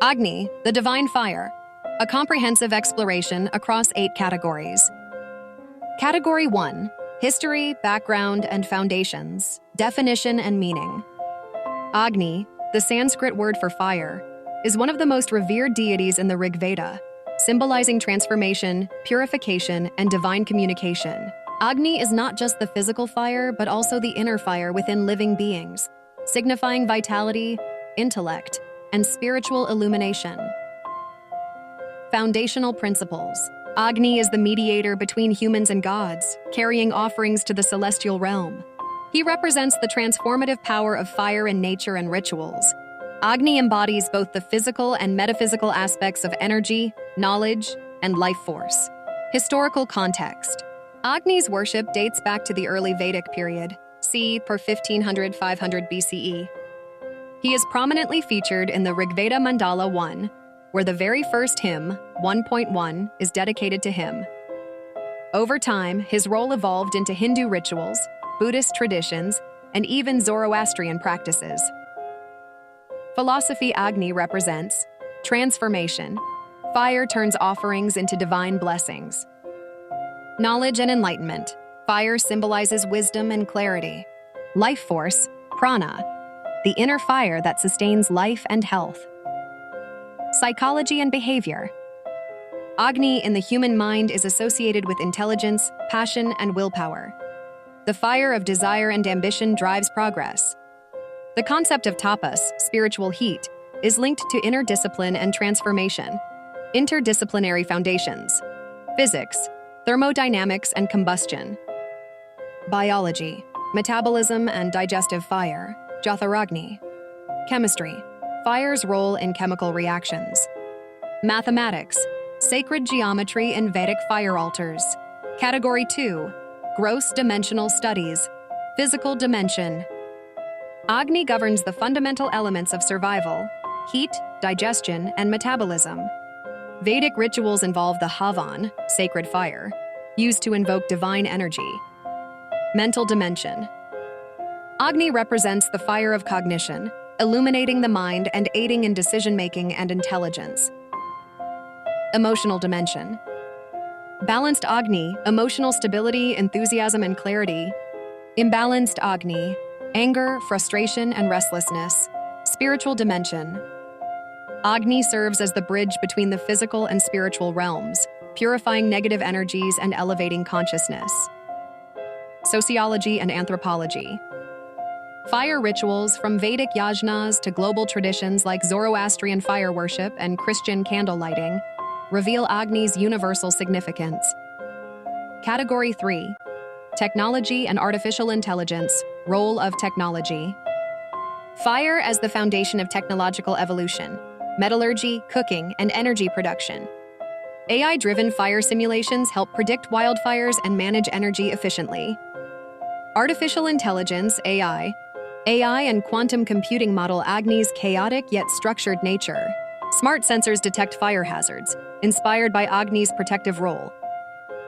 Agni, the divine fire, a comprehensive exploration across 8 categories. Category 1, history, background, and foundations, definition and meaning. Agni, the Sanskrit word for fire, is one of the most revered deities in the Rigveda, symbolizing transformation, purification, and divine communication. Agni is not just the physical fire, but also the inner fire within living beings, signifying vitality, intellect, and spiritual illumination. Foundational principles. Agni is the mediator between humans and gods, carrying offerings to the celestial realm. He represents the transformative power of fire in nature and rituals. Agni embodies both the physical and metaphysical aspects of energy, knowledge, and life force. Historical context. Agni's worship dates back to the early Vedic period, c. per 1500–500 BCE. He is prominently featured in the Rigveda Mandala 1, where the very first hymn, 1.1, is dedicated to him. Over time, his role evolved into Hindu rituals, Buddhist traditions, and even Zoroastrian practices. Philosophy. Agni represents transformation. Fire turns offerings into divine blessings. Knowledge and enlightenment. Fire symbolizes wisdom and clarity. Life force, prāṇa, the inner fire that sustains life and health. Psychology and behavior. Agni in the human mind is associated with intelligence, passion, and willpower. The fire of desire and ambition drives progress. The concept of tapas, spiritual heat, is linked to inner discipline and transformation. Interdisciplinary foundations. Physics, thermodynamics and combustion. Biology, metabolism and digestive fire, Jyotiragni. Chemistry, fire's role in chemical reactions. Mathematics, sacred geometry in Vedic fire altars. Category 2, gross dimensional studies, physical dimension. Agni governs the fundamental elements of survival, heat, digestion, and metabolism. Vedic rituals involve the Havan, sacred fire, used to invoke divine energy. Mental dimension. Agni represents the fire of cognition, illuminating the mind and aiding in decision-making and intelligence. Emotional dimension. Balanced Agni, emotional stability, enthusiasm, and clarity. Imbalanced Agni, anger, frustration, and restlessness. Spiritual dimension. Agni serves as the bridge between the physical and spiritual realms, purifying negative energies and elevating consciousness. Sociology and anthropology. Fire rituals, from Vedic yajnas to global traditions like Zoroastrian fire worship and Christian candle lighting, reveal Agni's universal significance. Category 3, technology and artificial intelligence, role of technology. Fire as the foundation of technological evolution, metallurgy, cooking, and energy production. AI-driven fire simulations help predict wildfires and manage energy efficiently. Artificial intelligence, AI and quantum computing model Agni's chaotic yet structured nature. Smart sensors detect fire hazards, inspired by Agni's protective role.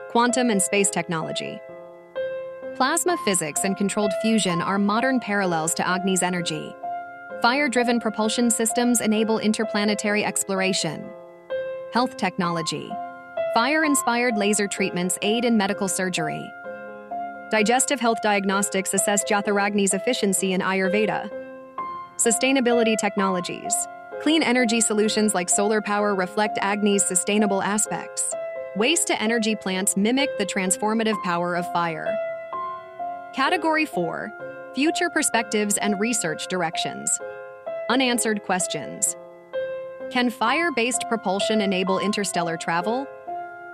Quantum and space technology. Plasma physics and controlled fusion are modern parallels to Agni's energy. Fire-driven propulsion systems enable interplanetary exploration. Health technology. Fire-inspired laser treatments aid in medical surgery. Digestive health diagnostics assess Jyotiragni's efficiency in Ayurveda. Sustainability technologies. Clean energy solutions like solar power reflect Agni's sustainable aspects. Waste-to-energy plants mimic the transformative power of fire. Category 4, future perspectives and research directions. Unanswered questions. Can fire-based propulsion enable interstellar travel?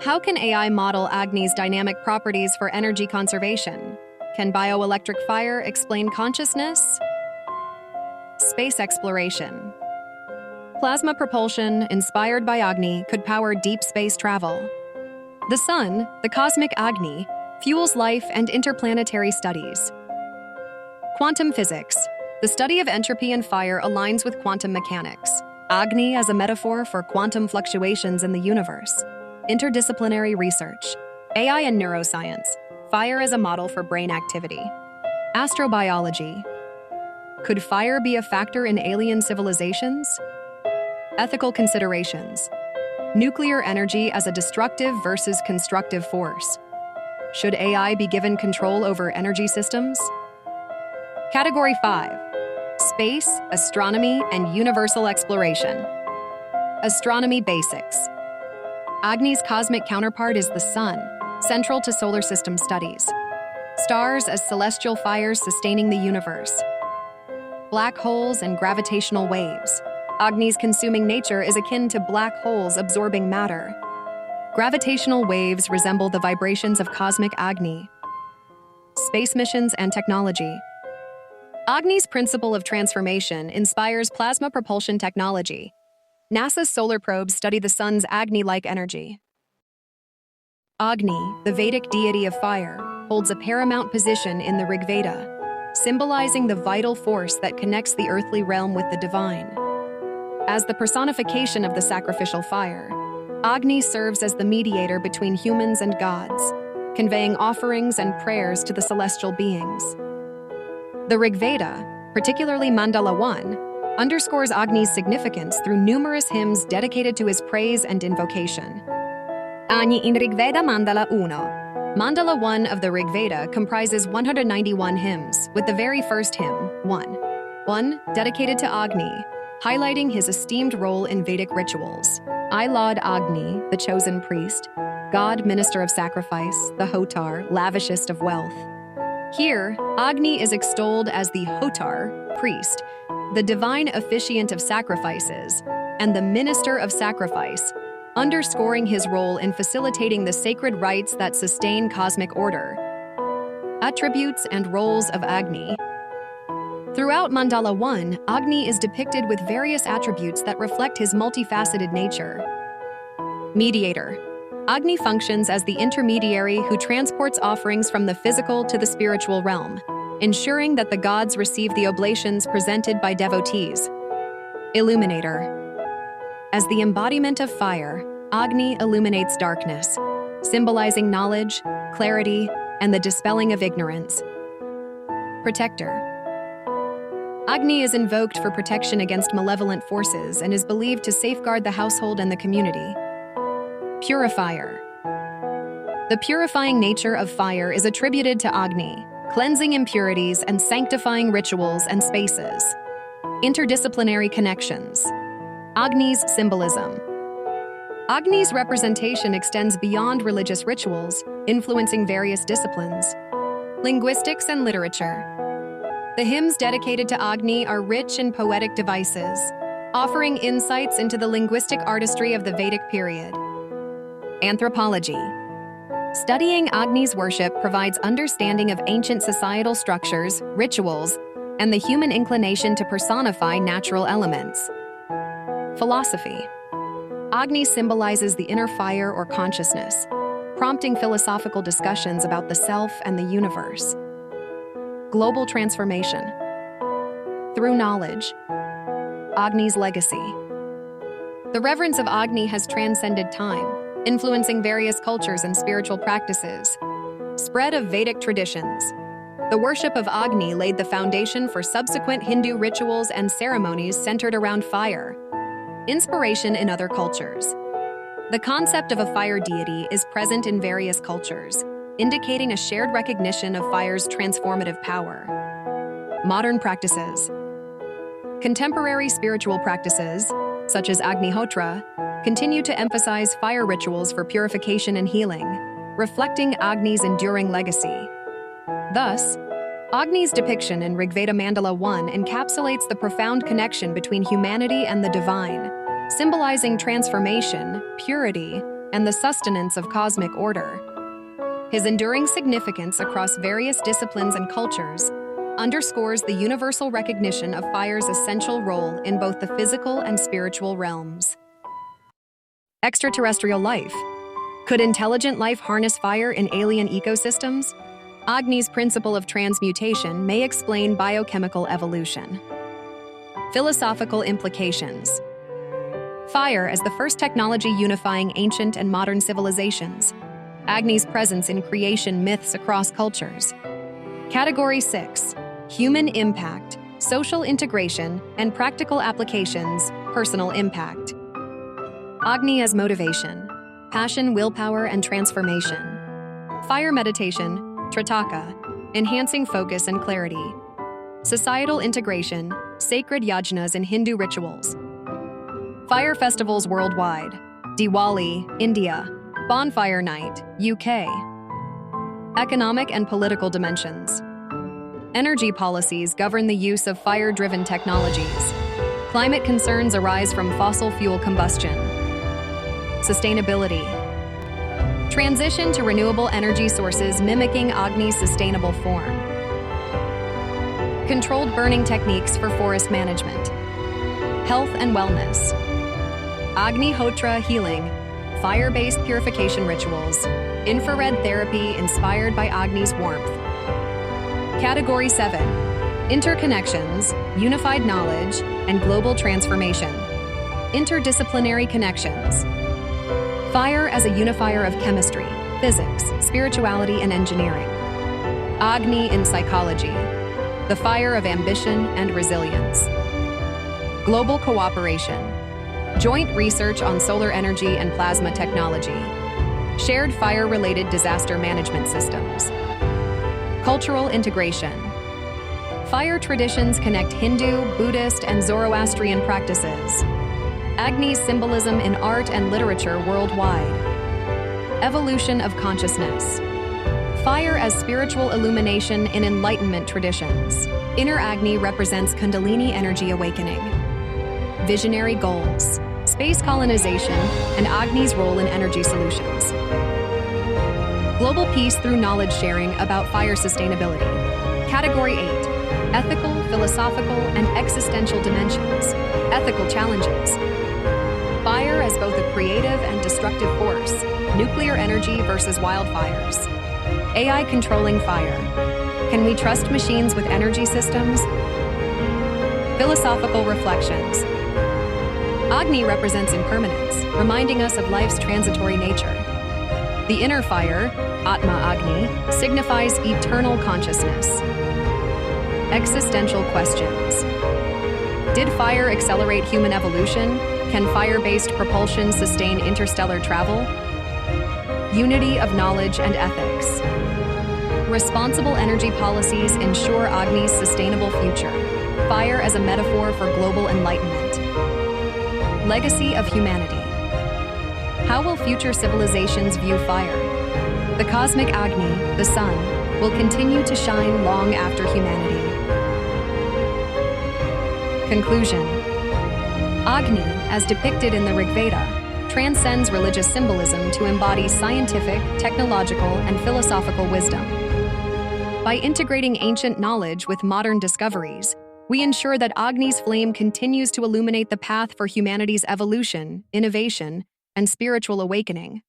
How can AI model Agni's dynamic properties for energy conservation? Can bioelectric fire explain consciousness? Space exploration. Plasma propulsion, inspired by Agni, could power deep space travel. The sun, the cosmic Agni, fuels life and interplanetary studies. Quantum physics. The study of entropy and fire aligns with quantum mechanics. Agni as a metaphor for quantum fluctuations in the universe. Interdisciplinary research. AI and neuroscience. Fire as a model for brain activity. Astrobiology. Could fire be a factor in alien civilizations? Ethical considerations. Nuclear energy as a destructive versus constructive force. Should AI be given control over energy systems? Category 5. Space, astronomy, and universal exploration. Astronomy basics. Agni's cosmic counterpart is the Sun, central to solar system studies. Stars as celestial fires sustaining the universe. Black holes and gravitational waves. Agni's consuming nature is akin to black holes absorbing matter. Gravitational waves resemble the vibrations of cosmic Agni. Space missions and technology. Agni's principle of transformation inspires plasma propulsion technology. NASA's solar probes study the sun's Agni-like energy. Agni, the Vedic deity of fire, holds a paramount position in the Rigveda, symbolizing the vital force that connects the earthly realm with the divine. As the personification of the sacrificial fire, Agni serves as the mediator between humans and gods, conveying offerings and prayers to the celestial beings. The Rigveda, particularly Mandala 1, underscores Agni's significance through numerous hymns dedicated to his praise and invocation. Agni in Rigveda Mandala 1. Mandala 1 of the Rigveda comprises 191 hymns, with the very first hymn, 1, dedicated to Agni, highlighting his esteemed role in Vedic rituals. I laud Agni, the chosen priest, god minister of sacrifice, the Hotar, lavishest of wealth. Here, Agni is extolled as the Hotar, priest, the divine officiant of sacrifices, and the minister of sacrifice, underscoring his role in facilitating the sacred rites that sustain cosmic order. Attributes and roles of Agni. Throughout Mandala 1, Agni is depicted with various attributes that reflect his multifaceted nature. Mediator. Agni functions as the intermediary who transports offerings from the physical to the spiritual realm, ensuring that the gods receive the oblations presented by devotees. Illuminator. As the embodiment of fire, Agni illuminates darkness, symbolizing knowledge, clarity, and the dispelling of ignorance. Protector. Agni is invoked for protection against malevolent forces and is believed to safeguard the household and the community. Purifier. The purifying nature of fire is attributed to Agni, cleansing impurities and sanctifying rituals and spaces. Interdisciplinary connections. Agni's symbolism. Agni's representation extends beyond religious rituals, influencing various disciplines. Linguistics and literature. The hymns dedicated to Agni are rich in poetic devices, offering insights into the linguistic artistry of the Vedic period. Anthropology. Studying Agni's worship provides understanding of ancient societal structures, rituals, and the human inclination to personify natural elements. Philosophy. Agni symbolizes the inner fire or consciousness, prompting philosophical discussions about the self and the universe. Global transformation. Through knowledge. Agni's legacy. The reverence of Agni has transcended time, influencing various cultures and spiritual practices. Spread of Vedic traditions. The worship of Agni laid the foundation for subsequent Hindu rituals and ceremonies centered around fire. Inspiration in other cultures. The concept of a fire deity is present in various cultures, indicating a shared recognition of fire's transformative power. Modern practices. Contemporary spiritual practices, such as Agnihotra, continue to emphasize fire rituals for purification and healing, reflecting Agni's enduring legacy. Thus, Agni's depiction in Rigveda Mandala 1 encapsulates the profound connection between humanity and the divine, symbolizing transformation, purity, and the sustenance of cosmic order. His enduring significance across various disciplines and cultures underscores the universal recognition of fire's essential role in both the physical and spiritual realms. Extraterrestrial life. Could intelligent life harness fire in alien ecosystems? Agni's principle of transmutation may explain biochemical evolution. Philosophical implications. Fire as the first technology unifying ancient and modern civilizations. Agni's presence in creation myths across cultures. Category 6. Human impact, social integration, and practical applications, personal impact. Agni as motivation, passion, willpower, and transformation. Fire meditation, Tritaka, enhancing focus and clarity. Societal integration, sacred yajnas in Hindu rituals. Fire festivals worldwide, Diwali, India, Bonfire Night, UK. Economic and political dimensions. Energy policies govern the use of fire-driven technologies. Climate concerns arise from fossil fuel combustion. Sustainability. Transition to renewable energy sources mimicking Agni's sustainable form. Controlled burning techniques for forest management. Health and wellness. Agnihotra healing, fire-based purification rituals, infrared therapy inspired by Agni's warmth. Category 7. Interconnections, unified knowledge, and global transformation. Interdisciplinary connections. Fire as a unifier of chemistry, physics, spirituality, and engineering. Agni in psychology, the fire of ambition and resilience. Global cooperation. Joint research on solar energy and plasma technology. Shared fire-related disaster management systems. Cultural integration. Fire traditions connect Hindu, Buddhist, and Zoroastrian practices. Agni's symbolism in art and literature worldwide. Evolution of consciousness. Fire as spiritual illumination in enlightenment traditions. Inner Agni represents Kundalini energy awakening. Visionary goals. Space colonization and Agni's role in energy solutions. Global peace through knowledge sharing about fire sustainability. Category 8. Ethical, philosophical, and existential dimensions. Ethical challenges. Fire as both a creative and destructive force. Nuclear energy versus wildfires. AI controlling fire. Can we trust machines with energy systems? Philosophical reflections. Agni represents impermanence, reminding us of life's transitory nature. The inner fire, Atma Agni, signifies eternal consciousness. Existential questions. Did fire accelerate human evolution? Can fire-based propulsion sustain interstellar travel? Unity of knowledge and ethics. Responsible energy policies ensure Agni's sustainable future. Fire as a metaphor for global enlightenment. Legacy of humanity. How will future civilizations view fire? The cosmic Agni, the sun, will continue to shine long after humanity. Conclusion. Agni, as depicted in the Rigveda, transcends religious symbolism to embody scientific, technological, and philosophical wisdom. By integrating ancient knowledge with modern discoveries, we ensure that Agni's flame continues to illuminate the path for humanity's evolution, innovation, and spiritual awakening.